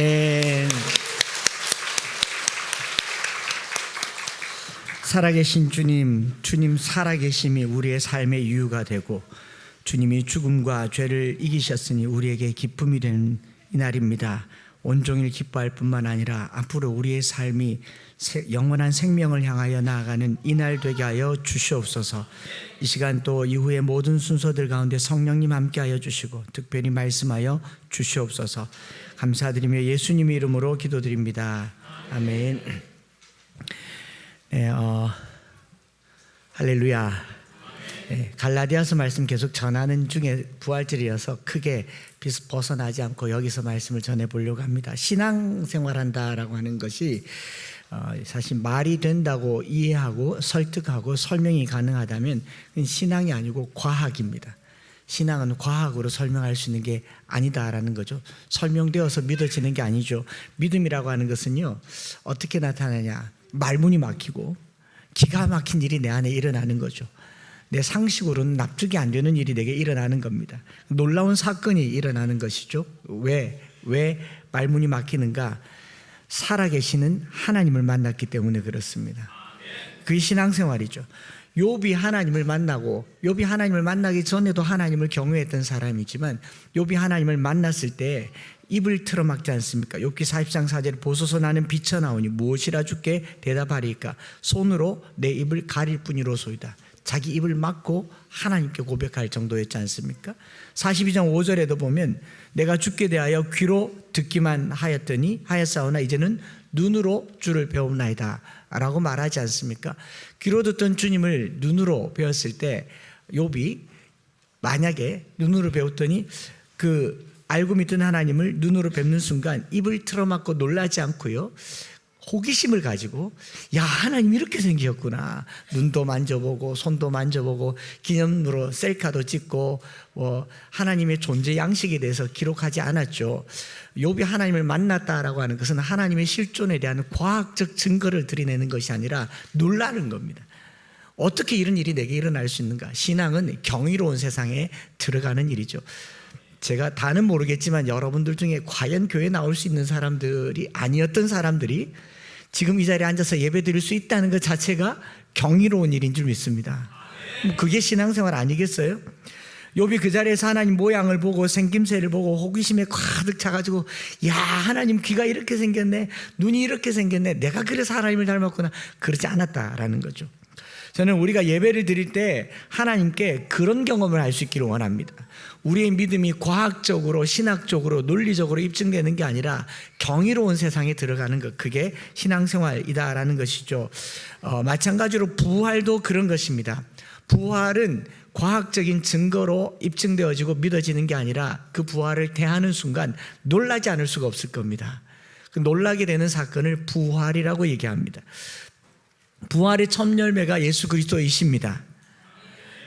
아멘. 살아계신 주님, 주님 살아계심이 우리의 삶의 이유가 되고 주님이 죽음과 죄를 이기셨으니 우리에게 기쁨이 되는 이날입니다. 온종일 기뻐할 뿐만 아니라 앞으로 우리의 삶이 영원한 생명을 향하여 나아가는 이날 되게 하여 주시옵소서. 이 시간 또 이후의 모든 순서들 가운데 성령님 함께하여 주시고 특별히 말씀하여 주시옵소서. 감사드리며 예수님의 이름으로 기도드립니다. 아멘. 네, 할렐루야. 네, 갈라디아서 말씀 계속 전하는 중에 부활절이어서 크게 벗어나지 않고 여기서 말씀을 전해보려고 합니다. 신앙생활한다라고 하는 것이 사실 말이 된다고 이해하고 설득하고 설명이 가능하다면 그건 신앙이 아니고 과학입니다. 신앙은 과학으로 설명할 수 있는 게 아니다라는 거죠. 설명되어서 믿어지는 게 아니죠. 믿음이라고 하는 것은요, 어떻게 나타나냐, 말문이 막히고 기가 막힌 일이 내 안에 일어나는 거죠. 내 상식으로는 납득이 안 되는 일이 내게 일어나는 겁니다. 놀라운 사건이 일어나는 것이죠. 왜 말문이 막히는가? 살아계시는 하나님을 만났기 때문에 그렇습니다. 그게 신앙생활이죠. 욥이 하나님을 만나기 전에도 하나님을 경외했던 사람이지만 욥이 하나님을 만났을 때 입을 틀어막지 않습니까? 욥기 40장 4절에 보소서 나는 비쳐나오니 무엇이라 주께 대답하리까? 손으로 내 입을 가릴 뿐이로소이다. 자기 입을 막고 하나님께 고백할 정도였지 않습니까? 42장 5절에도 보면 내가 주께 대하여 귀로 듣기만 하였사오나 이제는 눈으로 주를 배움나이다 라고 말하지 않습니까? 귀로 듣던 주님을 눈으로 배웠을 때 욥이 만약에 눈으로 배웠더니 그 알고 믿던 하나님을 눈으로 뵙는 순간 입을 틀어막고 놀라지 않고요, 호기심을 가지고 야, 하나님 이렇게 생기셨구나. 눈도 만져보고 손도 만져보고 기념으로 셀카도 찍고 하나님의 존재 양식에 대해서 기록하지 않았죠. 욥이 하나님을 만났다라고 하는 것은 하나님의 실존에 대한 과학적 증거를 들이내는 것이 아니라 놀라는 겁니다. 어떻게 이런 일이 내게 일어날 수 있는가? 신앙은 경이로운 세상에 들어가는 일이죠. 제가 다는 모르겠지만 여러분들 중에 과연 교회에 나올 수 있는 사람들이 아니었던 사람들이 지금 이 자리에 앉아서 예배 드릴 수 있다는 것 자체가 경이로운 일인 줄 믿습니다. 그게 신앙생활 아니겠어요? 욥이 그 자리에서 하나님 모양을 보고 생김새를 보고 호기심에 가득 차가지고 야, 하나님 귀가 이렇게 생겼네, 눈이 이렇게 생겼네, 내가 그래서 하나님을 닮았구나, 그러지 않았다라는 거죠. 저는 우리가 예배를 드릴 때 하나님께 그런 경험을 할 수 있기를 원합니다. 우리의 믿음이 과학적으로 신학적으로 논리적으로 입증되는 게 아니라 경이로운 세상에 들어가는 것, 그게 신앙생활이다라는 것이죠. 마찬가지로 부활도 그런 것입니다. 부활은 과학적인 증거로 입증되어지고 믿어지는 게 아니라 그 부활을 대하는 순간 놀라지 않을 수가 없을 겁니다. 그 놀라게 되는 사건을 부활이라고 얘기합니다. 부활의 첫 열매가 예수 그리스도이십니다.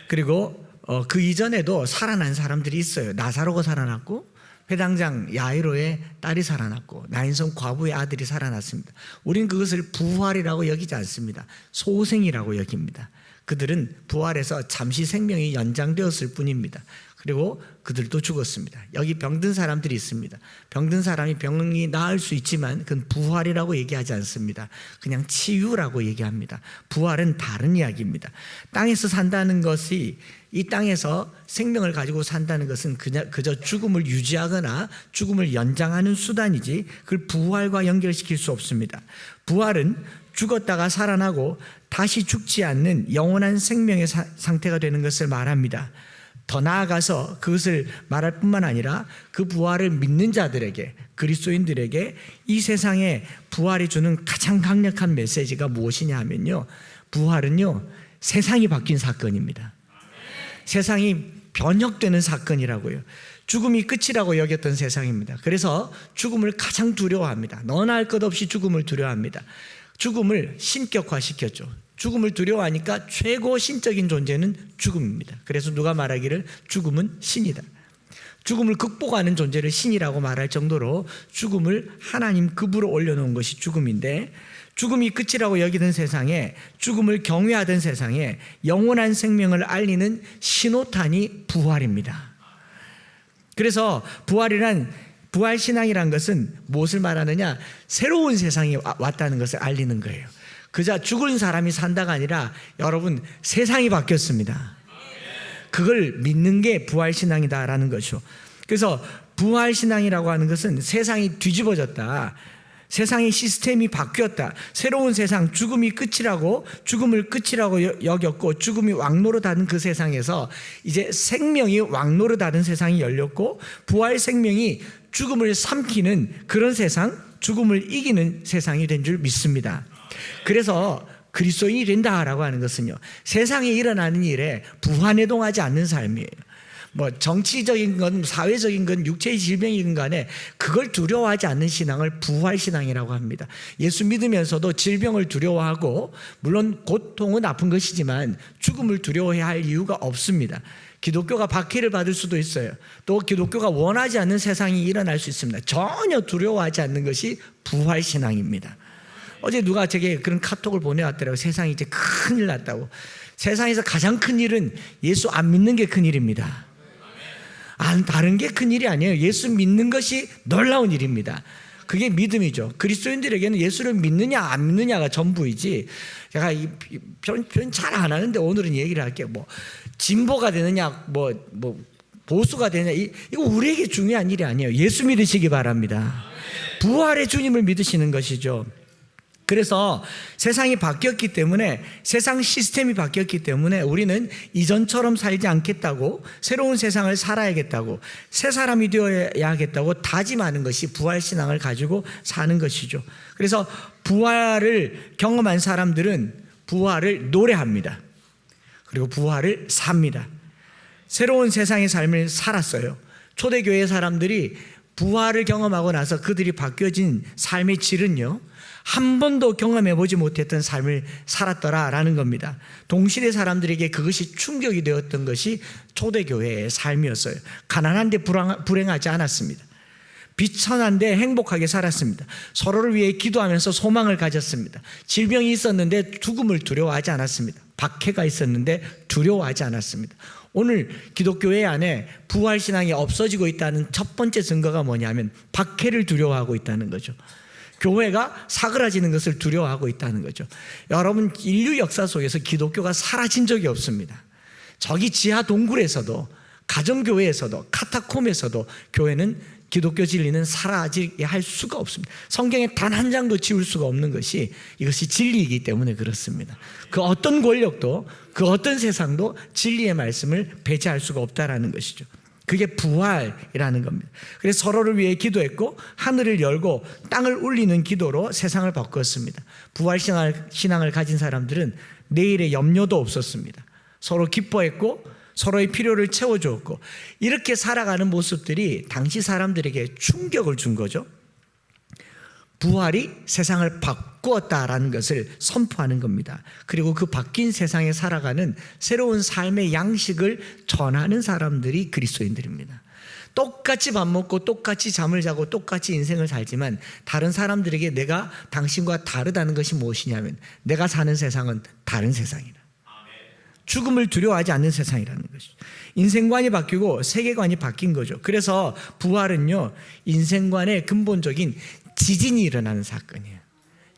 그리고 그 이전에도 살아난 사람들이 있어요. 나사로가 살아났고 회당장 야이로의 딸이 살아났고 나인성 과부의 아들이 살아났습니다. 우리는 그것을 부활이라고 여기지 않습니다. 소생이라고 여깁니다. 그들은 부활해서 잠시 생명이 연장되었을 뿐입니다. 그리고 그들도 죽었습니다. 여기 병든 사람들이 있습니다. 병든 사람이 병이 나을 수 있지만 그건 부활이라고 얘기하지 않습니다. 그냥 치유라고 얘기합니다. 부활은 다른 이야기입니다. 땅에서 산다는 것이, 이 땅에서 생명을 가지고 산다는 것은 그저 죽음을 유지하거나 죽음을 연장하는 수단이지 그걸 부활과 연결시킬 수 없습니다. 부활은 죽었다가 살아나고 다시 죽지 않는 영원한 생명의 상태가 되는 것을 말합니다. 더 나아가서 그것을 말할 뿐만 아니라 그 부활을 믿는 자들에게, 그리스도인들에게 이 세상에 부활이 주는 가장 강력한 메시지가 무엇이냐 하면요, 부활은요 세상이 바뀐 사건입니다. 세상이 변혁되는 사건이라고요. 죽음이 끝이라고 여겼던 세상입니다. 그래서 죽음을 가장 두려워합니다. 너나 할 것 없이 죽음을 두려워합니다. 죽음을 신격화시켰죠. 죽음을 두려워하니까 최고 신적인 존재는 죽음입니다. 그래서 누가 말하기를 죽음은 신이다. 죽음을 극복하는 존재를 신이라고 말할 정도로 죽음을 하나님 급으로 올려놓은 것이 죽음인데, 죽음이 끝이라고 여기던 세상에, 죽음을 경외하던 세상에 영원한 생명을 알리는 신호탄이 부활입니다. 그래서 부활이란 부활신앙이란 것은 무엇을 말하느냐? 새로운 세상이 왔다는 것을 알리는 거예요. 그저 죽은 사람이 산다가 아니라 여러분 세상이 바뀌었습니다. 그걸 믿는 게 부활신앙이다라는 것이죠. 그래서 부활신앙이라고 하는 것은 세상이 뒤집어졌다, 세상의 시스템이 바뀌었다, 새로운 세상, 죽음을 끝이라고 여겼고 죽음이 왕노릇하는 그 세상에서 이제 생명이 왕노릇하는 세상이 열렸고 부활 생명이 죽음을 삼키는 그런 세상, 죽음을 이기는 세상이 된 줄 믿습니다. 그래서 그리스도인이 된다라고 하는 것은요, 세상에 일어나는 일에 부화내동하지 않는 삶이에요. 뭐 정치적인 건, 사회적인 건, 육체의 질병이든 간에 그걸 두려워하지 않는 신앙을 부활신앙이라고 합니다. 예수 믿으면서도 질병을 두려워하고, 물론 고통은 아픈 것이지만 죽음을 두려워해야 할 이유가 없습니다. 기독교가 박해를 받을 수도 있어요. 또 기독교가 원하지 않는 세상이 일어날 수 있습니다. 전혀 두려워하지 않는 것이 부활신앙입니다. 어제 누가 제게 그런 카톡을 보내왔더라고요. 세상이 이제 큰일 났다고. 세상에서 가장 큰 일은 예수 안 믿는 게 큰일입니다. 다른 게 큰일이 아니에요. 예수 믿는 것이 놀라운 일입니다. 그게 믿음이죠. 그리스도인들에게는 예수를 믿느냐 안 믿느냐가 전부이지, 제가 표현 잘 안 하는데 오늘은 얘기를 할게요. 뭐 진보가 되느냐 뭐 보수가 되느냐, 이거 우리에게 중요한 일이 아니에요. 예수 믿으시기 바랍니다. 부활의 주님을 믿으시는 것이죠. 그래서 세상이 바뀌었기 때문에, 세상 시스템이 바뀌었기 때문에 우리는 이전처럼 살지 않겠다고, 새로운 세상을 살아야겠다고, 새 사람이 되어야겠다고 다짐하는 것이 부활신앙을 가지고 사는 것이죠. 그래서 부활을 경험한 사람들은 부활을 노래합니다. 그리고 부활을 삽니다. 새로운 세상의 삶을 살았어요. 초대교회 사람들이 부활을 경험하고 나서 그들이 바뀌어진 삶의 질은요, 한 번도 경험해보지 못했던 삶을 살았더라라는 겁니다. 동시대 사람들에게 그것이 충격이 되었던 것이 초대교회의 삶이었어요. 가난한데 불행하지 않았습니다. 비천한데 행복하게 살았습니다. 서로를 위해 기도하면서 소망을 가졌습니다. 질병이 있었는데 죽음을 두려워하지 않았습니다. 박해가 있었는데 두려워하지 않았습니다. 오늘 기독교회 안에 부활신앙이 없어지고 있다는 첫 번째 증거가 뭐냐면 박해를 두려워하고 있다는 거죠. 교회가 사그라지는 것을 두려워하고 있다는 거죠. 여러분, 인류 역사 속에서 기독교가 사라진 적이 없습니다. 저기 지하 동굴에서도, 가정교회에서도, 카타콤에서도 교회는, 기독교 진리는 사라지게 할 수가 없습니다. 성경에 단 한 장도 지울 수가 없는 것이, 이것이 진리이기 때문에 그렇습니다. 그 어떤 권력도, 그 어떤 세상도 진리의 말씀을 배제할 수가 없다라는 것이죠. 그게 부활이라는 겁니다. 그래서 서로를 위해 기도했고 하늘을 열고 땅을 울리는 기도로 세상을 바꿨습니다. 부활신앙을 가진 사람들은 내일의 염려도 없었습니다. 서로 기뻐했고 서로의 필요를 채워주었고, 이렇게 살아가는 모습들이 당시 사람들에게 충격을 준 거죠. 부활이 세상을 바꾸었다라는 것을 선포하는 겁니다. 그리고 그 바뀐 세상에 살아가는 새로운 삶의 양식을 전하는 사람들이 그리스도인들입니다. 똑같이 밥 먹고 똑같이 잠을 자고 똑같이 인생을 살지만 다른 사람들에게 내가 당신과 다르다는 것이 무엇이냐면, 내가 사는 세상은 다른 세상이다. 죽음을 두려워하지 않는 세상이라는 것이죠. 인생관이 바뀌고 세계관이 바뀐 거죠. 그래서 부활은요, 인생관의 근본적인 지진이 일어나는 사건이에요.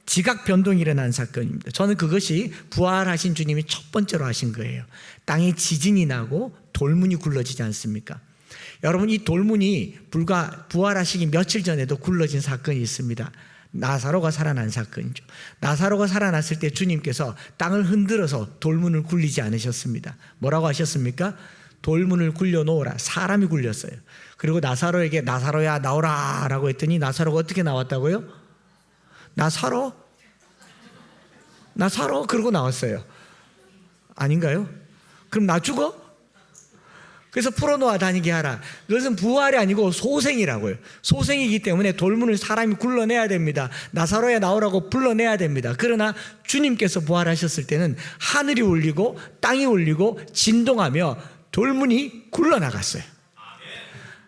지각 변동이 일어나는 사건입니다. 저는 그것이 부활하신 주님이 첫 번째로 하신 거예요. 땅에 지진이 나고 돌문이 굴러지지 않습니까? 여러분, 이 돌문이 불과 부활하시기 며칠 전에도 굴러진 사건이 있습니다. 나사로가 살아난 사건이죠. 나사로가 살아났을 때 주님께서 땅을 흔들어서 돌문을 굴리지 않으셨습니다. 뭐라고 하셨습니까? 돌문을 굴려놓으라. 사람이 굴렸어요. 그리고 나사로에게 나사로야 나오라 라고 했더니 나사로가 어떻게 나왔다고요? 나사로 그러고 나왔어요. 아닌가요? 그럼 나 죽어? 그래서 풀어놓아 다니게 하라. 그것은 부활이 아니고 소생이라고요. 소생이기 때문에 돌문을 사람이 굴러내야 됩니다. 나사로야 나오라고 불러내야 됩니다. 그러나 주님께서 부활하셨을 때는 하늘이 울리고 땅이 울리고 진동하며 돌문이 굴러나갔어요.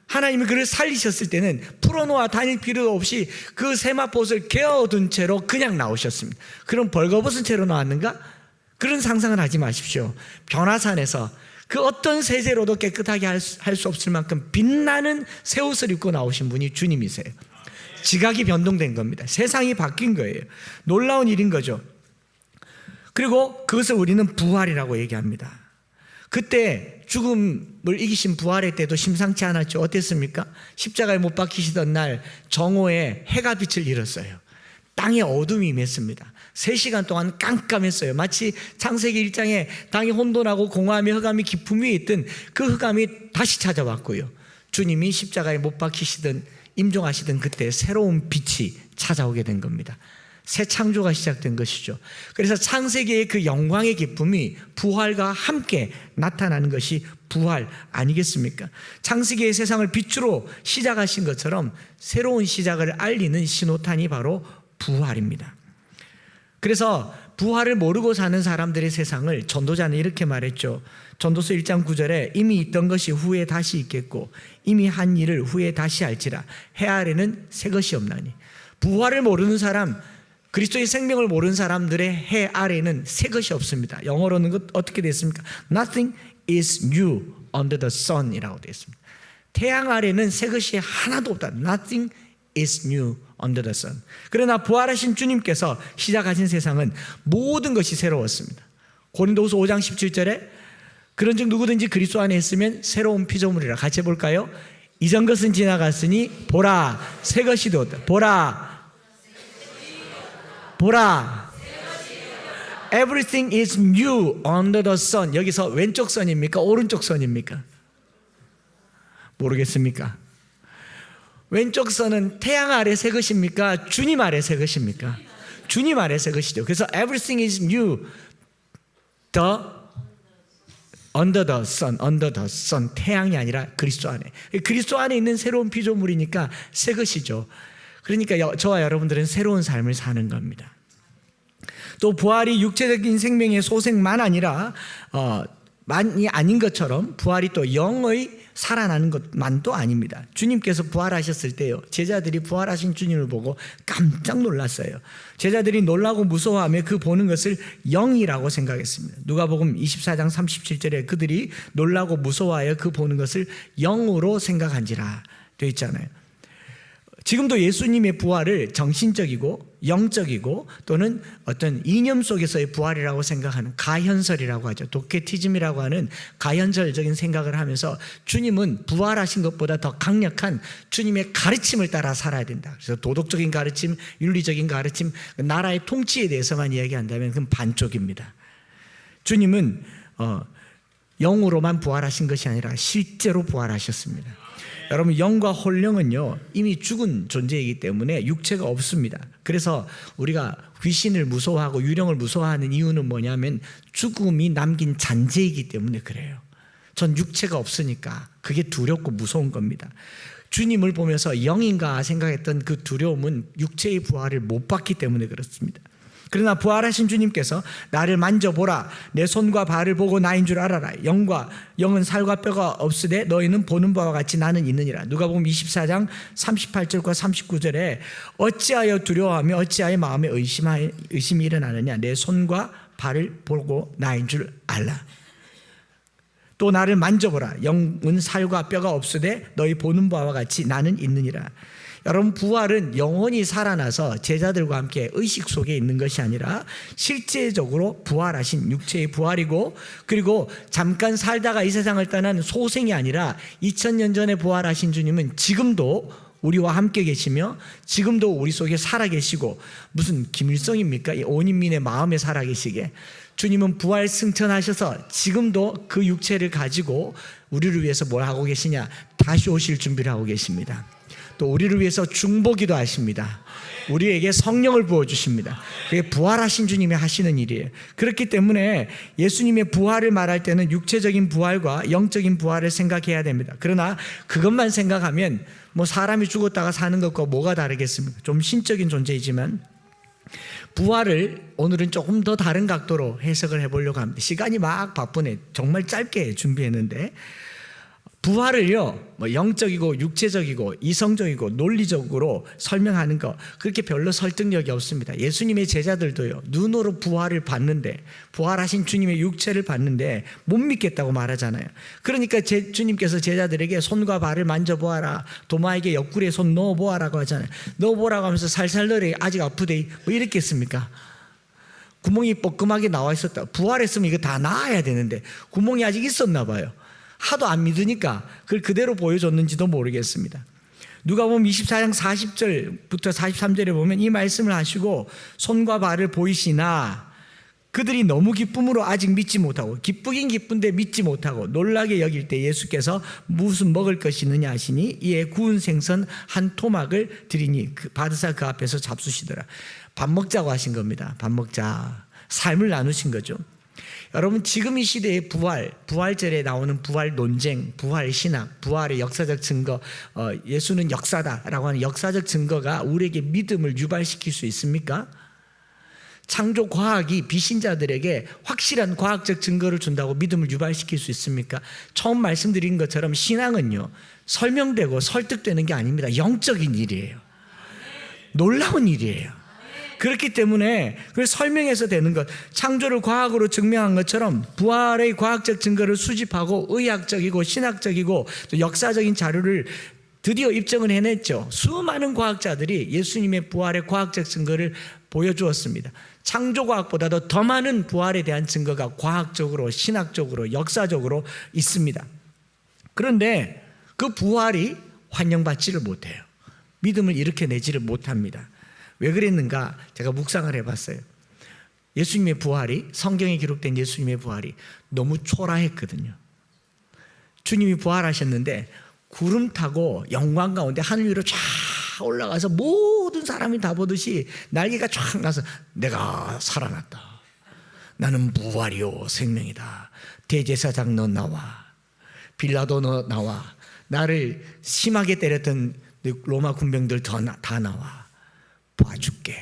하나님이 그를 살리셨을 때는 풀어놓아 다닐 필요도 없이 그 세마포옷을 개어둔 채로 그냥 나오셨습니다. 그럼 벌거벗은 채로 나왔는가? 그런 상상을 하지 마십시오. 변화산에서 그 어떤 세제로도 깨끗하게 할 수 없을 만큼 빛나는 새 옷을 입고 나오신 분이 주님이세요. 지각이 변동된 겁니다. 세상이 바뀐 거예요. 놀라운 일인 거죠. 그리고 그것을 우리는 부활이라고 얘기합니다. 그때 죽음을 이기신 부활의 때도 심상치 않았죠. 어땠습니까? 십자가에 못 박히시던 날 정오에 해가 빛을 잃었어요. 땅에 어둠이 임했습니다. 3시간 동안 깜깜했어요. 마치 창세기 1장에 땅이 혼돈하고 공허하며 흑암이 깊음 위에 있던 그 흑암이 다시 찾아왔고요. 주님이 십자가에 못 박히시던 임종하시던 그때 새로운 빛이 찾아오게 된 겁니다. 새 창조가 시작된 것이죠. 그래서 창세기의 그 영광의 기쁨이 부활과 함께 나타나는 것이 부활 아니겠습니까? 창세기의 세상을 빛으로 시작하신 것처럼 새로운 시작을 알리는 신호탄이 바로 부활입니다. 그래서 부활을 모르고 사는 사람들의 세상을 전도자는 이렇게 말했죠. 전도서 1장 9절에 이미 있던 것이 후에 다시 있겠고 이미 한 일을 후에 다시 할지라 해 아래는 새 것이 없나니. 부활을 모르는 사람, 그리스도의 생명을 모르는 사람들의 해 아래는 새 것이 없습니다. 영어로는 어떻게 됐습니까? Nothing is new under the sun 이라고 되어 있습니다. 태양 아래는 새 것이 하나도 없다. Nothing is new under the sun. 그러나 부활하신 주님께서 시작하신 세상은 모든 것이 새로웠습니다. 고린도후서 5장 17절에 그런즉 누구든지 그리스도 안에 있으면 새로운 피조물이라. 같이 해볼까요? 이전 것은 지나갔으니 보라 새 것이 되었다. 보라 Everything is new under the sun. 여기서 왼쪽 선입니까? 오른쪽 선입니까? 모르겠습니까? 왼쪽 선은 태양 아래 새 것입니까? 주님 아래 새 것입니까? 주님 아래 새 것이죠. 그래서 everything is new under the sun. 태양이 아니라 그리스도 안에. 그리스도 안에 있는 새로운 피조물이니까 새 것이죠. 그러니까 저와 여러분들은 새로운 삶을 사는 겁니다. 또 부활이 육체적인 생명의 소생만 아니라 만이 아닌 것처럼 부활이 또 영의 살아나는 것만도 아닙니다. 주님께서 부활하셨을 때요, 제자들이 부활하신 주님을 보고 깜짝 놀랐어요. 제자들이 놀라고 무서워하며 그 보는 것을 영이라고 생각했습니다. 누가복음 24장 37절에 그들이 놀라고 무서워하여 그 보는 것을 영으로 생각한지라 되어 있잖아요. 지금도 예수님의 부활을 정신적이고 영적이고 또는 어떤 이념 속에서의 부활이라고 생각하는 가현설이라고 하죠. 도케티즘이라고 하는 가현설적인 생각을 하면서 주님은 부활하신 것보다 더 강력한 주님의 가르침을 따라 살아야 된다. 그래서 도덕적인 가르침, 윤리적인 가르침, 나라의 통치에 대해서만 이야기한다면 그건 반쪽입니다. 주님은 영으로만 부활하신 것이 아니라 실제로 부활하셨습니다. 여러분, 영과 혼령은요 이미 죽은 존재이기 때문에 육체가 없습니다. 그래서 우리가 귀신을 무서워하고 유령을 무서워하는 이유는 뭐냐면 죽음이 남긴 잔재이기 때문에 그래요. 전 육체가 없으니까 그게 두렵고 무서운 겁니다. 주님을 보면서 영인가 생각했던 그 두려움은 육체의 부활을 못 받기 때문에 그렇습니다. 그러나 부활하신 주님께서 나를 만져보라, 내 손과 발을 보고 나인 줄 알아라. 영은 살과 뼈가 없으되 너희는 보는 바와 같이 나는 있느니라. 누가복음 24장 38절과 39절에 어찌하여 두려워하며 어찌하여 마음에 의심이 일어나느냐. 내 손과 발을 보고 나인 줄 알라. 또 나를 만져보라. 영은 살과 뼈가 없으되 너희 보는 바와 같이 나는 있느니라. 여러분, 부활은 영원히 살아나서 제자들과 함께 의식 속에 있는 것이 아니라 실제적으로 부활하신 육체의 부활이고, 그리고 잠깐 살다가 이 세상을 떠난 소생이 아니라 2000년 전에 부활하신 주님은 지금도 우리와 함께 계시며 지금도 우리 속에 살아계시고, 무슨 김일성입니까? 온 인민의 마음에 살아계시게 주님은 부활 승천하셔서 지금도 그 육체를 가지고 우리를 위해서 뭘 하고 계시냐? 다시 오실 준비를 하고 계십니다. 또 우리를 위해서 중보기도 하십니다. 우리에게 성령을 부어주십니다. 그게 부활하신 주님이 하시는 일이에요. 그렇기 때문에 예수님의 부활을 말할 때는 육체적인 부활과 영적인 부활을 생각해야 됩니다. 그러나 그것만 생각하면 뭐 사람이 죽었다가 사는 것과 뭐가 다르겠습니까? 좀 신적인 존재이지만 부활을 오늘은 조금 더 다른 각도로 해석을 해보려고 합니다. 시간이 막 바쁘네. 정말 짧게 준비했는데, 부활을요, 뭐 영적이고 육체적이고 이성적이고 논리적으로 설명하는 거 그렇게 별로 설득력이 없습니다. 예수님의 제자들도요, 눈으로 부활을 봤는데, 부활하신 주님의 육체를 봤는데 못 믿겠다고 말하잖아요. 그러니까 주님께서 제자들에게 손과 발을 만져보아라, 도마에게 옆구리에 손 넣어보아라고 하잖아요. 넣어보라고 하면서 살살 넣으래. 아직 아프대. 뭐 이랬겠습니까? 구멍이 뻐끔하게 나와 있었다. 부활했으면 이거 다 나아야 되는데 구멍이 아직 있었나 봐요. 하도 안 믿으니까 그걸 그대로 보여줬는지도 모르겠습니다. 누가복음 24장 40절부터 43절에 보면 이 말씀을 하시고 손과 발을 보이시나 그들이 너무 기쁨으로 아직 믿지 못하고, 기쁘긴 기쁜데 믿지 못하고 놀라게 여길 때 예수께서 무슨 먹을 것이 있느냐 하시니 이에 구운 생선 한 토막을 드리니 받으사 그 앞에서 잡수시더라. 밥 먹자고 하신 겁니다. 밥 먹자. 삶을 나누신 거죠. 여러분, 지금 이 시대의 부활절에 나오는 부활 논쟁, 부활 신학, 부활의 역사적 증거, 예수는 역사다라고 하는 역사적 증거가 우리에게 믿음을 유발시킬 수 있습니까? 창조 과학이 비신자들에게 확실한 과학적 증거를 준다고 믿음을 유발시킬 수 있습니까? 처음 말씀드린 것처럼 신앙은요, 설명되고 설득되는 게 아닙니다. 영적인 일이에요. 놀라운 일이에요. 그렇기 때문에 그걸 설명해서 되는 것, 창조를 과학으로 증명한 것처럼 부활의 과학적 증거를 수집하고 의학적이고 신학적이고 또 역사적인 자료를 드디어 입증을 해냈죠. 수많은 과학자들이 예수님의 부활의 과학적 증거를 보여주었습니다. 창조과학보다도 더 많은 부활에 대한 증거가 과학적으로, 신학적으로, 역사적으로 있습니다. 그런데 그 부활이 환영받지를 못해요. 믿음을 일으켜내지를 못합니다. 왜 그랬는가? 제가 묵상을 해봤어요. 예수님의 부활이, 성경에 기록된 예수님의 부활이 너무 초라했거든요. 주님이 부활하셨는데 구름 타고 영광 가운데 하늘 위로 쫙 올라가서 모든 사람이 다 보듯이 날개가 쫙 나서 내가 살아났다. 나는 부활이요 생명이다. 대제사장 너 나와. 빌라도 너 나와. 나를 심하게 때렸던 로마 군병들 다 나와. 봐줄게.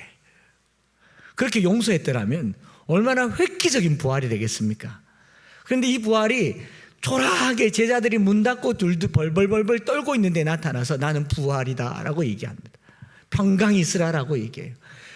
그렇게 용서했더라면 얼마나 획기적인 부활이 되겠습니까? 그런데 이 부활이 초라하게 제자들이 문 닫고 둘도 벌벌벌벌 떨고 있는데 나타나서 나는 부활이다 라고 얘기합니다. 평강이 있으라라고 얘기해요.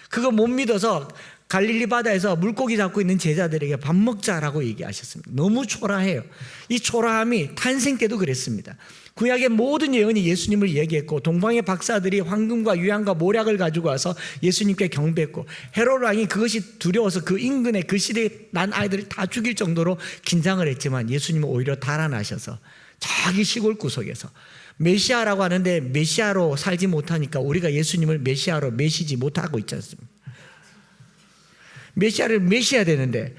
그거 못 믿어서 갈릴리 바다에서 물고기 잡고 있는 제자들에게 밥 먹자라고 얘기하셨습니다. 너무 초라해요. 이 초라함이 탄생 때도 그랬습니다. 구약의 모든 예언이 예수님을 얘기했고, 동방의 박사들이 황금과 유향과 모략을 가지고 와서 예수님께 경배했고, 헤롯 왕이 그것이 두려워서 그 인근에 그 시대에 난 아이들을 다 죽일 정도로 긴장을 했지만 예수님은 오히려 달아나셔서 자기 시골 구석에서 메시아라고 하는데 메시아로 살지 못하니까 우리가 예수님을 메시아로 메시지 못하고 있지 않습니까? 메시아를 메시아야 되는데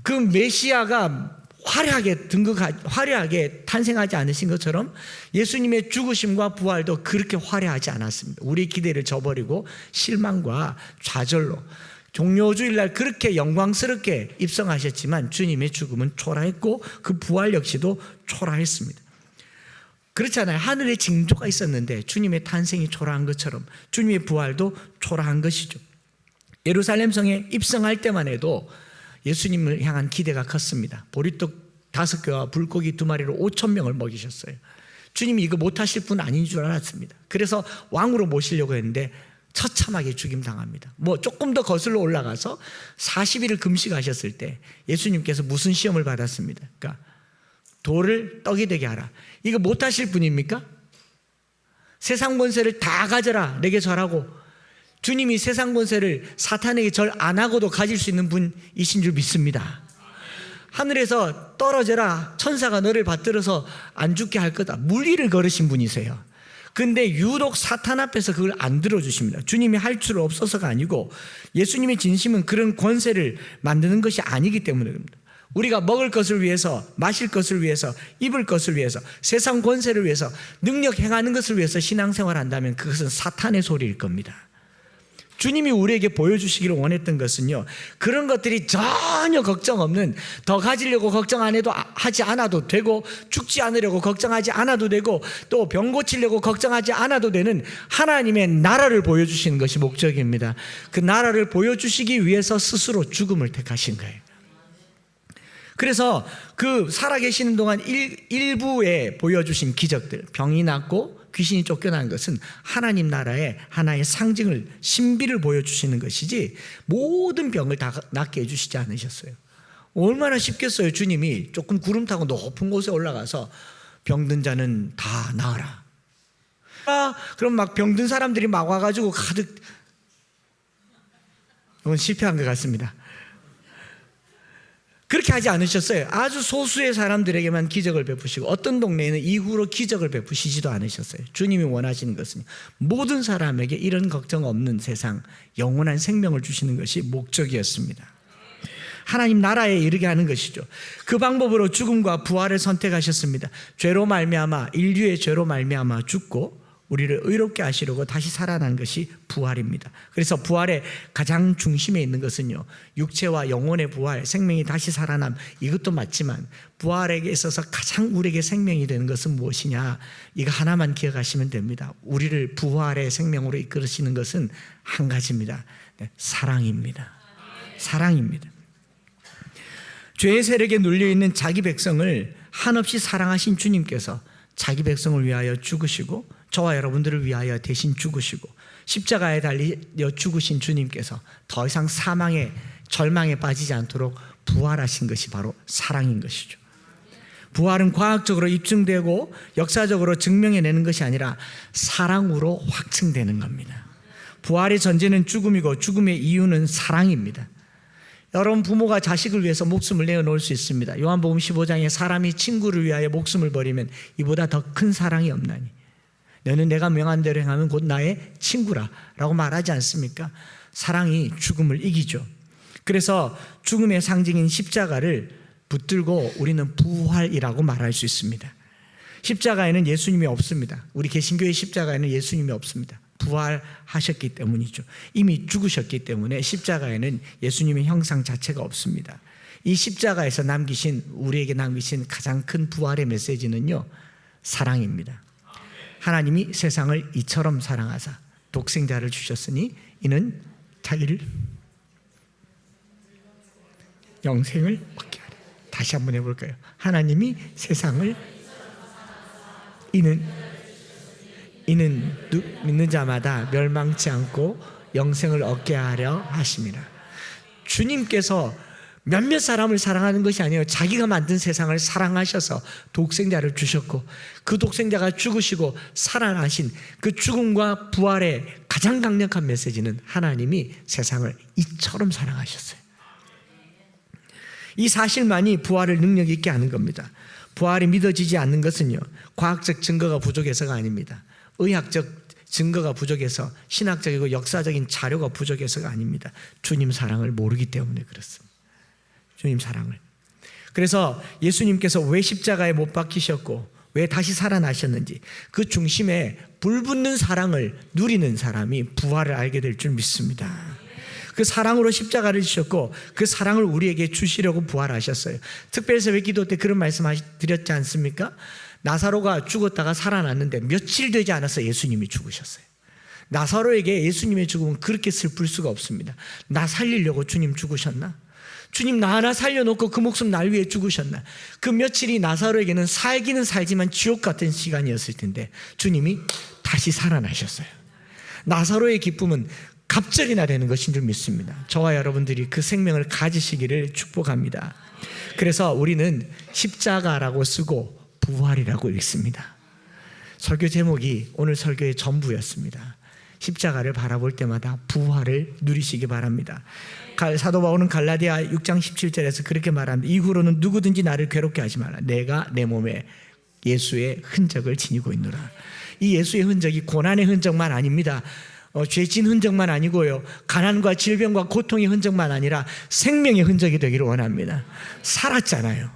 그 메시아가 화려하게 탄생하지 않으신 것처럼 예수님의 죽으심과 부활도 그렇게 화려하지 않았습니다. 우리 기대를 저버리고 실망과 좌절로 종료주일날 그렇게 영광스럽게 입성하셨지만 주님의 죽음은 초라했고 그 부활 역시도 초라했습니다. 그렇잖아요. 하늘에 징조가 있었는데 주님의 탄생이 초라한 것처럼 주님의 부활도 초라한 것이죠. 예루살렘 성에 입성할 때만 해도 예수님을 향한 기대가 컸습니다. 보리떡 5개와 불고기 2마리로 5,000명을 먹이셨어요. 주님이 이거 못하실 분 아닌 줄 알았습니다. 그래서 왕으로 모시려고 했는데 처참하게 죽임당합니다. 조금 더 거슬러 올라가서 40일을 금식하셨을 때 예수님께서 무슨 시험을 받았습니다. 그러니까 돌을 떡이 되게 하라. 이거 못하실 분입니까? 세상 권세를 다 가져라. 내게 절하고. 주님이 세상 권세를 사탄에게 절 안 하고도 가질 수 있는 분이신 줄 믿습니다. 하늘에서 떨어져라. 천사가 너를 받들어서 안 죽게 할 거다. 물리를 걸으신 분이세요. 근데 유독 사탄 앞에서 그걸 안 들어주십니다. 주님이 할 줄 없어서가 아니고 예수님의 진심은 그런 권세를 만드는 것이 아니기 때문에 그럽니다. 우리가 먹을 것을 위해서, 마실 것을 위해서, 입을 것을 위해서, 세상 권세를 위해서, 능력 행하는 것을 위해서 신앙생활을 한다면 그것은 사탄의 소리일 겁니다. 주님이 우리에게 보여주시기를 원했던 것은요, 그런 것들이 전혀 걱정 없는, 더 가지려고 걱정 안 해도 하지 않아도 되고, 죽지 않으려고 걱정하지 않아도 되고, 또 병 고치려고 걱정하지 않아도 되는 하나님의 나라를 보여주시는 것이 목적입니다. 그 나라를 보여주시기 위해서 스스로 죽음을 택하신 거예요. 그래서 그 살아계시는 동안 일부에 보여주신 기적들, 병이 낫고 귀신이 쫓겨난 것은 하나님 나라의 하나의 상징을, 신비를 보여주시는 것이지 모든 병을 다 낫게 해주시지 않으셨어요. 얼마나 쉽겠어요. 주님이 조금 구름 타고 높은 곳에 올라가서 병든 자는 다 나으라. 그럼 막 병든 사람들이 막 와가지고 가득, 이건 실패한 것 같습니다. 그렇게 하지 않으셨어요. 아주 소수의 사람들에게만 기적을 베푸시고 어떤 동네에는 이후로 기적을 베푸시지도 않으셨어요. 주님이 원하시는 것은 모든 사람에게 이런 걱정 없는 세상, 영원한 생명을 주시는 것이 목적이었습니다. 하나님 나라에 이르게 하는 것이죠. 그 방법으로 죽음과 부활을 선택하셨습니다. 죄로 말미암아, 인류의 죄로 말미암아 죽고 우리를 의롭게 하시려고 다시 살아난 것이 부활입니다. 그래서 부활의 가장 중심에 있는 것은요, 육체와 영혼의 부활, 생명이 다시 살아남, 이것도 맞지만 부활에게 있어서 가장 우리에게 생명이 되는 것은 무엇이냐, 이거 하나만 기억하시면 됩니다. 우리를 부활의 생명으로 이끌으시는 것은 한 가지입니다. 네, 사랑입니다. 사랑입니다. 죄의 세력에 눌려있는 자기 백성을 한없이 사랑하신 주님께서 자기 백성을 위하여 죽으시고 저와 여러분들을 위하여 대신 죽으시고 십자가에 달려 죽으신 주님께서 더 이상 사망의 절망에 빠지지 않도록 부활하신 것이 바로 사랑인 것이죠. 부활은 과학적으로 입증되고 역사적으로 증명해내는 것이 아니라 사랑으로 확증되는 겁니다. 부활의 전제는 죽음이고 죽음의 이유는 사랑입니다. 여러분, 부모가 자식을 위해서 목숨을 내어놓을 수 있습니다. 요한복음 15장에 사람이 친구를 위하여 목숨을 버리면 이보다 더 큰 사랑이 없나니 너는 내가 명한 대로 행하면 곧 나의 친구라 라고 말하지 않습니까? 사랑이 죽음을 이기죠. 그래서 죽음의 상징인 십자가를 붙들고 우리는 부활이라고 말할 수 있습니다. 십자가에는 예수님이 없습니다. 우리 개신교의 십자가에는 예수님이 없습니다. 부활하셨기 때문이죠. 이미 죽으셨기 때문에 십자가에는 예수님의 형상 자체가 없습니다. 이 십자가에서 우리에게 남기신 가장 큰 부활의 메시지는요, 사랑입니다. 하나님이 세상을 이처럼 사랑하사 독생자를 주셨으니 이는 자기를 영생을 얻게 하려. 다시 한번 해볼까요? 하나님이 세상을 이는 믿는 자마다 멸망치 않고 영생을 얻게 하려 하심이라. 주님께서 몇몇 사람을 사랑하는 것이 아니에요. 자기가 만든 세상을 사랑하셔서 독생자를 주셨고 그 독생자가 죽으시고 살아나신 그 죽음과 부활의 가장 강력한 메시지는 하나님이 세상을 이처럼 사랑하셨어요. 이 사실만이 부활을 능력 있게 하는 겁니다. 부활이 믿어지지 않는 것은요, 과학적 증거가 부족해서가 아닙니다. 의학적 증거가 부족해서, 신학적이고 역사적인 자료가 부족해서가 아닙니다. 주님 사랑을 모르기 때문에 그렇습니다. 주님 사랑을. 그래서 예수님께서 왜 십자가에 못 박히셨고 왜 다시 살아나셨는지 그 중심에 불붙는 사랑을 누리는 사람이 부활을 알게 될 줄 믿습니다. 그 사랑으로 십자가를 지셨고 그 사랑을 우리에게 주시려고 부활하셨어요. 특별세배 기도 때 그런 말씀 드렸지 않습니까? 나사로가 죽었다가 살아났는데 며칠 되지 않아서 예수님이 죽으셨어요. 나사로에게 예수님의 죽음은 그렇게 슬플 수가 없습니다. 나 살리려고 주님 죽으셨나? 주님 나 하나 살려놓고 그 목숨 날 위해 죽으셨나? 그 며칠이 나사로에게는 살기는 살지만 지옥 같은 시간이었을 텐데 주님이 다시 살아나셨어요. 나사로의 기쁨은 갑절이나 되는 것인 줄 믿습니다. 저와 여러분들이 그 생명을 가지시기를 축복합니다. 그래서 우리는 십자가라고 쓰고 부활이라고 읽습니다. 설교 제목이 오늘 설교의 전부였습니다. 십자가를 바라볼 때마다 부활을 누리시기 바랍니다. 사도 바울은 갈라디아 6장 17절에서 그렇게 말합니다. 이후로는 누구든지 나를 괴롭게 하지 말라. 내가 내 몸에 예수의 흔적을 지니고 있노라. 이 예수의 흔적이 고난의 흔적만 아닙니다. 죄진 흔적만 아니고요, 가난과 질병과 고통의 흔적만 아니라 생명의 흔적이 되기를 원합니다. 살았잖아요.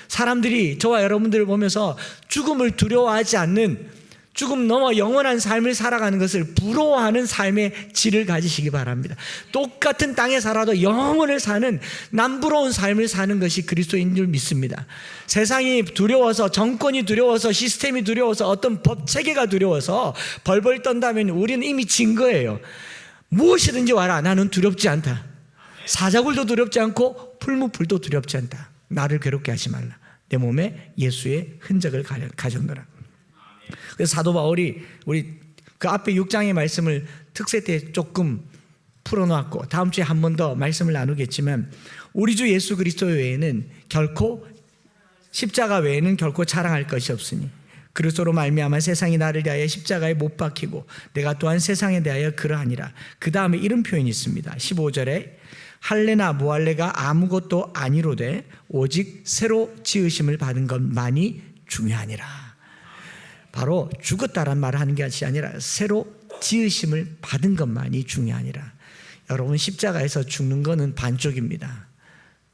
사람들이 저와 여러분들을 보면서 죽음을 두려워하지 않는, 죽음 넘어 영원한 삶을 살아가는 것을 부러워하는 삶의 질을 가지시기 바랍니다. 똑같은 땅에 살아도 영원을 사는 남부러운 삶을 사는 것이 그리스도인 줄 믿습니다. 세상이 두려워서, 정권이 두려워서, 시스템이 두려워서, 어떤 법 체계가 두려워서 벌벌 떤다면 우리는 이미 진 거예요. 무엇이든지 와라, 나는 두렵지 않다. 사자굴도 두렵지 않고 풀무불도 두렵지 않다. 나를 괴롭게 하지 말라. 내 몸에 예수의 흔적을 가져오너라. 그래서 사도 바울이 우리 그 앞에 6장의 말씀을 특세 때 조금 풀어놓았고 다음 주에 한 번 더 말씀을 나누겠지만 우리 주 예수 그리스도 외에는 결코 십자가 외에는 결코 자랑할 것이 없으니 그리스도로 말미암아 세상이 나를 대하여 십자가에 못 박히고 내가 또한 세상에 대하여 그러하니라. 그 다음에 이런 표현이 있습니다. 15절에 할례나 무할례가 아무것도 아니로되 오직 새로 지으심을 받은 것만이 중요하니라. 바로 죽었다란 말을 하는 것이 아니라 새로 지으심을 받은 것만이 중요하니라. 여러분 십자가에서 죽는 것은 반쪽입니다.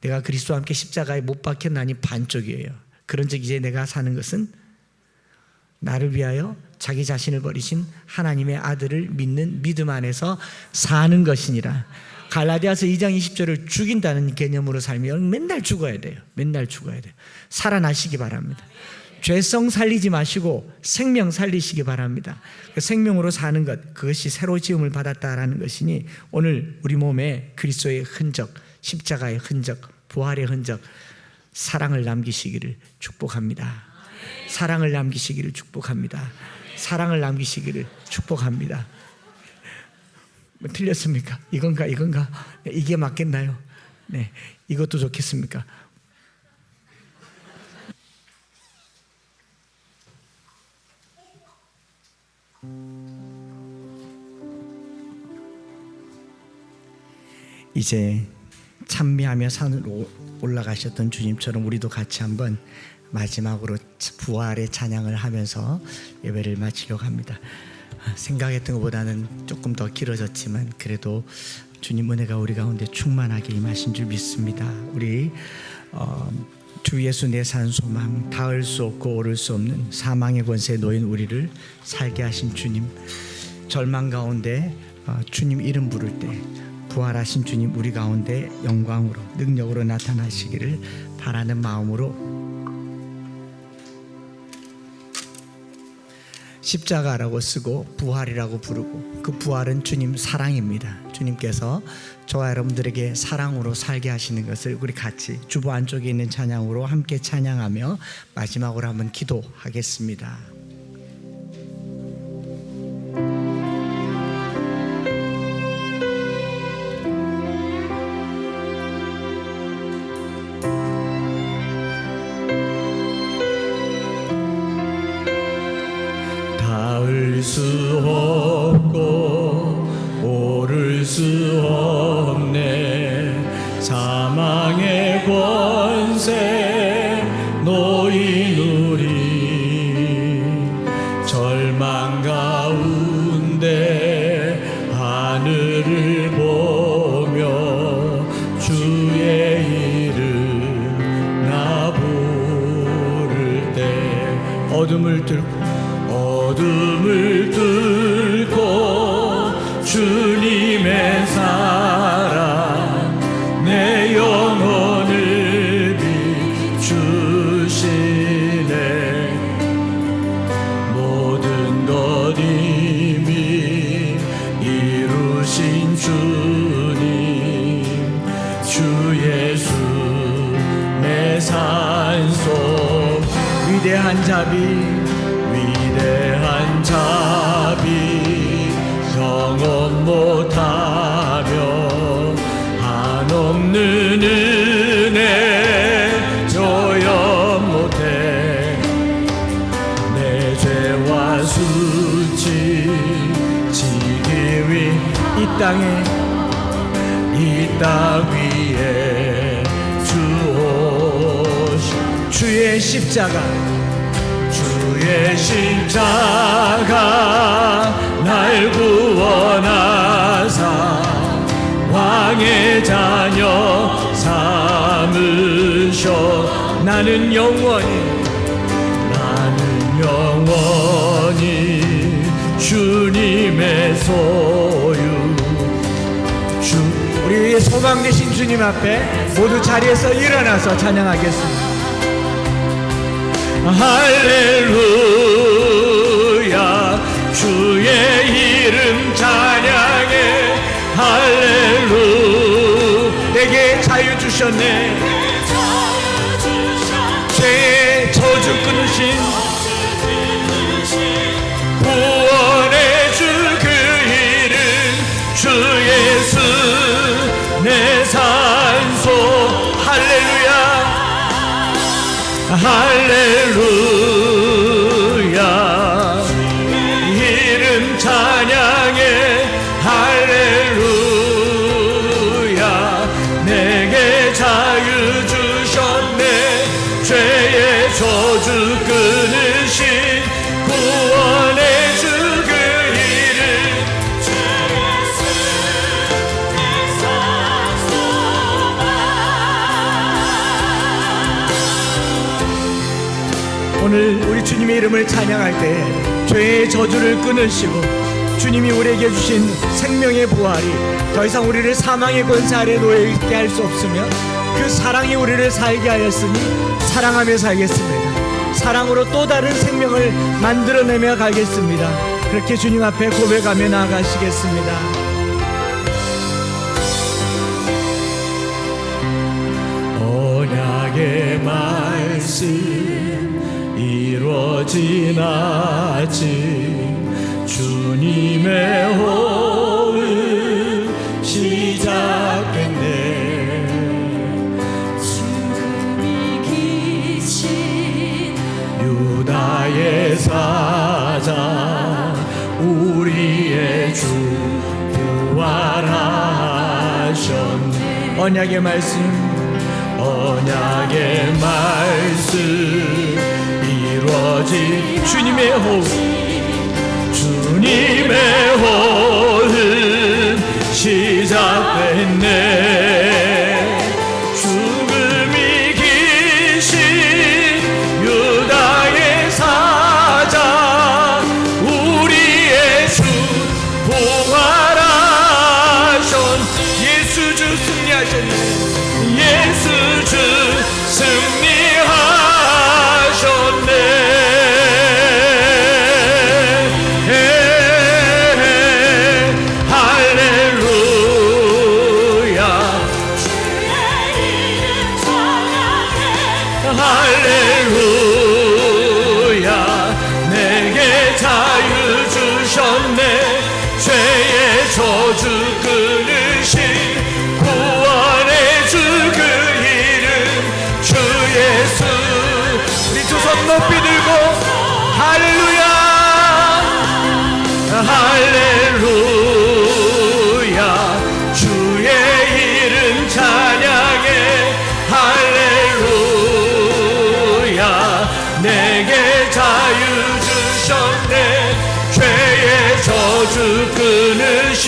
내가 그리스도와 함께 십자가에 못 박혔나니 반쪽이에요. 그런즉 이제 내가 사는 것은 나를 위하여 자기 자신을 버리신 하나님의 아들을 믿는 믿음 안에서 사는 것이니라. 갈라디아서 2장 20절을 죽인다는 개념으로 살면 맨날 죽어야 돼요. 맨날 죽어야 돼요. 살아나시기 바랍니다. 죄성 살리지 마시고 생명 살리시기 바랍니다. 그 생명으로 사는 것, 그것이 새로 지음을 받았다라는 것이니 오늘 우리 몸에 그리스도의 흔적, 십자가의 흔적, 부활의 흔적, 사랑을 남기시기를 축복합니다. 사랑을 남기시기를 축복합니다. 사랑을 남기시기를 축복합니다. 뭐 틀렸습니까? 이건가? 네, 이게 맞겠나요? 네, 이것도 좋겠습니까? 이제 찬미하며 산으로 올라가셨던 주님처럼 우리도 같이 한번 마지막으로 부활의 찬양을 하면서 예배를 마치려고 합니다. 생각했던 것보다는 조금 더 길어졌지만 그래도 주님 은혜가 우리 가운데 충만하게 임하신 줄 믿습니다. 우리 주 예수 내 산 소망, 닿을 수 없고 오를 수 없는 사망의 권세에 놓인 우리를 살게 하신 주님, 절망 가운데 주님 이름 부를 때 부활하신 주님 우리 가운데 영광으로 능력으로 나타나시기를 바라는 마음으로 십자가라고 쓰고 부활이라고 부르고 그 부활은 주님 사랑입니다. 주님께서 저와 여러분들에게 사랑으로 살게 하시는 것을 우리 같이 주보 안쪽에 있는 찬양으로 함께 찬양하며 마지막으로 한번 기도하겠습니다. 닿을 수 없고 오를 수 없네 사망의 권세 놓인 우리 절망 가운데 하늘을 보며 주의 이름 나 부를 때 어둠을 뚫고 주님의 사랑 내 영혼을 비추시네 모든 것 이미 이루신 주님 주 예수 내 산속 위대한 자비 영원 못하며 한없는 은혜 조연 못해 내 죄와 수치 지기 위 이 땅 위에 주의 십자가 날 구원하사 왕의 자녀 삼으셔 나는 영원히 주님의 소유 우리 소망 되신 주님 앞에 모두 자리에서 일어나서 찬양하겠습니다. 할렐루야 주의 이름 찬양해 할렐루야 내게 자유 주셨네 할렐루야. 이름 찬양해. 할렐루야. 내게 자유 주셨네. 죄의 저주 끊으신 구원의 주 그 이름. 오늘 우리 주님의 이름을 찬양할 때 죄의 저주를 끊으시고 주님이 우리에게 주신 생명의 부활이 더 이상 우리를 사망의 권세 아래 놓여 있게 할 수 없으며 그 사랑이 우리를 살게 하였으니 사랑하며 살겠습니다. 사랑으로 또 다른 생명을 만들어내며 가겠습니다. 그렇게 주님 앞에 고백하며 나아가시겠습니다. 언약의 말씀 이루어진 아직 주님의 호흡 시작했네. 유다의 사자 우리의 주 부활하셨네. 언약의 말씀 이루어진 주님의 호흡 시작됐네. 죽음이 기신 유다의 사자 우리의 주 부활하셨. 예수 주 승리하셨네. 예수 주 승리하셨네. 할렐루야. 내게 자유 주셨네. 죄의 저주 끊으신 구원의 주 그 이름 주 예수. 우리 두 손 높이 들고 할렐루야. 할렐루야. 주의 이름 찬양해. 할렐루야. 내게 자유 주셨네. 죄의 저주 끊으신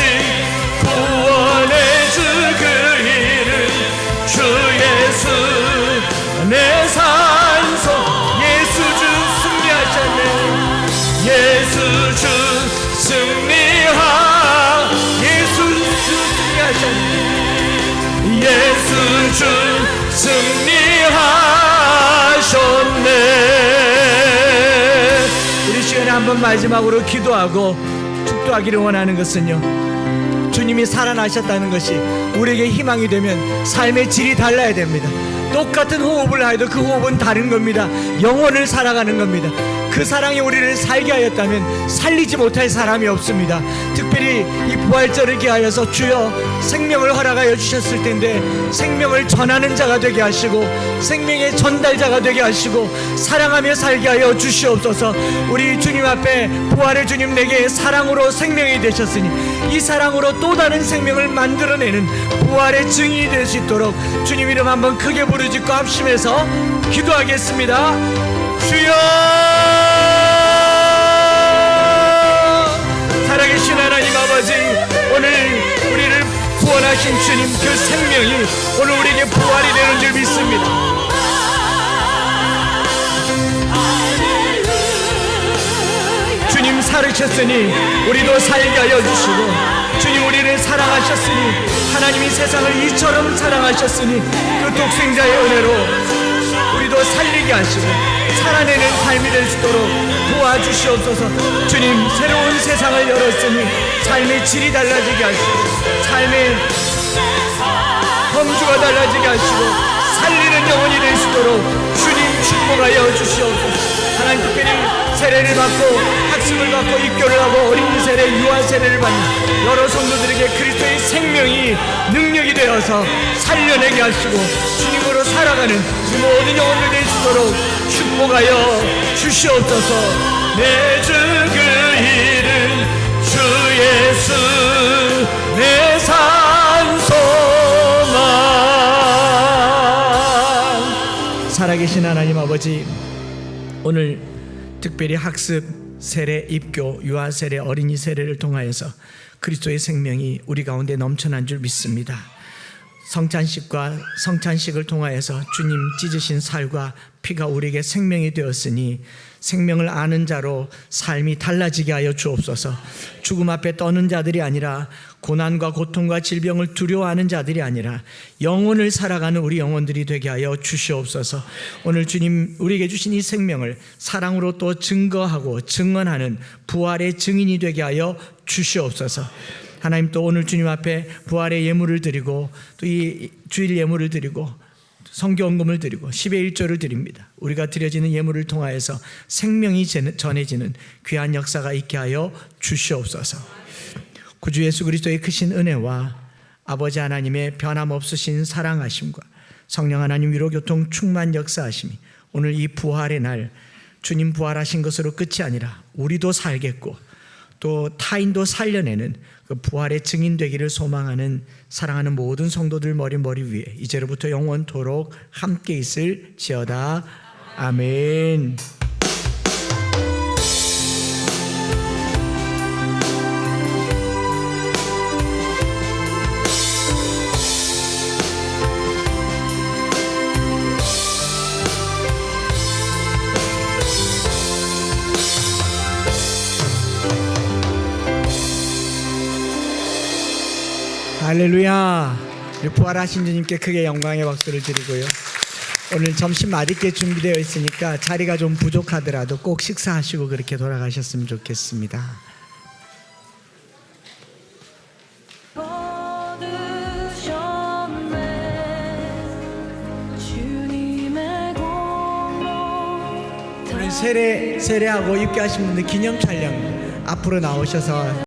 구원의 주 그 이름 주 예수. 내 산소 예수 주 승리하셨네. 예수 주 예수 주 승리하셨네. 예수 주 승리하셨네. 우리 시간에 한번 마지막으로 기도하고 축도하기를 원하는 것은요, 주님이 살아나셨다는 것이 우리에게 희망이 되면 삶의 질이 달라야 됩니다. 똑같은 호흡을 하여도 그 호흡은 다른 겁니다. 영혼을 살아가는 겁니다. 그 사랑이 우리를 살게 하였다면 살리지 못할 사람이 없습니다. 특별히 이 부활절을 기하여서 주여 생명을 허락하여 주셨을 텐데 생명을 전하는 자가 되게 하시고 생명의 전달자가 되게 하시고 사랑하며 살게 하여 주시옵소서. 우리 주님 앞에 부활의 주님 내게 사랑으로 생명이 되셨으니 이 사랑으로 또 다른 생명을 만들어내는 부활의 증인이 될 수 있도록 주님 이름 한번 크게 부르짖고 합심해서 기도하겠습니다. 주여, 살아계신 하나님 아버지, 오늘 우리를 구원하신 주님 그 생명이 오늘 우리에게 부활이 되는 줄 믿습니다. 주님 살으셨으니 우리도 살게 하여 주시고, 주님 우리를 사랑하셨으니 하나님이 세상을 이처럼 사랑하셨으니 그 독생자의 은혜로 우리도 살리게 하시고 살아내는 삶이 될 수 있도록 도와주시옵소서. 주님 새로운 세상을 열었으니 삶의 질이 달라지게 하시고 삶의 범주가 달라지게 하시고 살리는 영혼이 될 수 있도록 주님 축복하여 주시옵소서. 하나님 특별히 세례를 받고 학습을 받고 입교를 하고 어린이 세례, 유아 세례를 받는 여러 성도들에게 그리스도의 생명이 능력이 되어서 살려내게 하시고 주님으로 살아가는 모든 영혼들 될 수 있도록 축복하여 주시옵소서. 내 주 그 이름 주 예수 내 산소만. 살아계신 하나님 아버지, 오늘 특별히 학습 세례, 입교, 유아 세례, 어린이 세례를 통하여서 그리스도의 생명이 우리 가운데 넘쳐난 줄 믿습니다. 성찬식과 성찬식을 통하여서 주님 찢으신 살과 피가 우리에게 생명이 되었으니 생명을 아는 자로 삶이 달라지게 하여 주옵소서. 죽음 앞에 떠는 자들이 아니라, 고난과 고통과 질병을 두려워하는 자들이 아니라 영혼을 살아가는 우리 영혼들이 되게 하여 주시옵소서. 오늘 주님 우리에게 주신 이 생명을 사랑으로 또 증거하고 증언하는 부활의 증인이 되게 하여 주시옵소서. 하나님, 또 오늘 주님 앞에 부활의 예물을 드리고 또 이 주일 예물을 드리고 성경금을 드리고 10의 1조를 드립니다. 우리가 드려지는 예물을 통하여서 생명이 전해지는 귀한 역사가 있게 하여 주시옵소서. 구주 예수 그리스도의 크신 은혜와 아버지 하나님의 변함없으신 사랑하심과 성령 하나님 위로교통 충만 역사하심이 오늘 이 부활의 날, 주님 부활하신 것으로 끝이 아니라 우리도 살겠고 또 타인도 살려내는 그 부활의 증인 되기를 소망하는 사랑하는 모든 성도들 머리 위에 이제로부터 영원토록 함께 있을지어다. 아멘. 할렐루야. 부활하신 주님께 크게 영광의 박수를 드리고요. 오늘 점심 맛있게 준비되어 있으니까 자리가 좀 부족하더라도 꼭 식사하시고 그렇게 돌아가셨으면 좋겠습니다. 오늘 세례하고 입교하신 분들 기념 촬영 앞으로 나오셔서